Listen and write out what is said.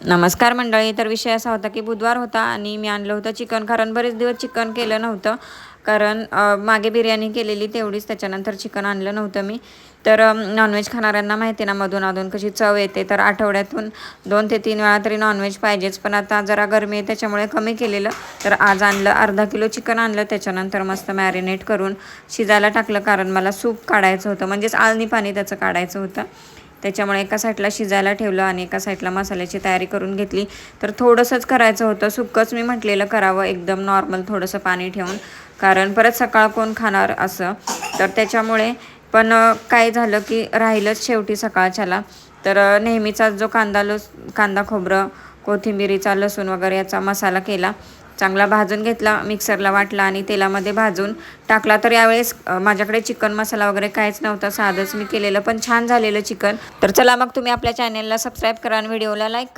नमस्कार मंडळी. तर विषय असा होता की बुधवार होता आणि मी आणलं होतं चिकन, कारण बरेच दिवस चिकन केलं नव्हतं. कारण मागे बिर्याणी केलेली तेवढीच, त्याच्यानंतर चिकन आणलं नव्हतं मी. तर नॉनव्हेज खाणाऱ्यांना माहिती ना मधून अधून कशी चव येते, तर आठवड्यातून 2 ते 3 वेळा तरी नॉनव्हेज पाहिजेच. पण आता जरा गरमी आहे त्याच्यामुळे कमी केलेलं. तर आज आणलं, अर्धा किलो चिकन आणलं. त्याच्यानंतर मस्त मॅरिनेट करून शिजायला टाकलं, कारण मला सूप काढायचं होतं, म्हणजेच आळणी पाणी त्याचं काढायचं होतं. त्याच्यामुळे एका साईडला शिजायला ठेवलं आणि एका साईडला मसाल्याची तयारी करून घेतली. तर थोडंसंच करायचं होतं, सुक्कंच मी म्हटलेलं करावं एकदम नॉर्मल, थोडंसं पाणी ठेवून, कारण परत सकाळ कोण खाणार असं. तर त्याच्यामुळे पण काय झालं की राहिलंच शेवटी सकाळच्याला. तर नेहमीचा जो कांदा खोबरं कोथिंबिरीचा लसूण वगैरे याचा मसाला केला, चांगला भाजून घेतला, मिक्सरला वाटला आणि तेलामध्ये भाजून टाकला. तर यावेळेस माझ्याकडे चिकन मसाला वगैरे काहीच नव्हता, साधंच मी केलेलं, पण छान झालेलं चिकन. तर चला मग तुम्ही आपल्या चॅनलला सबस्क्राईब करा आणि व्हिडिओला लाईक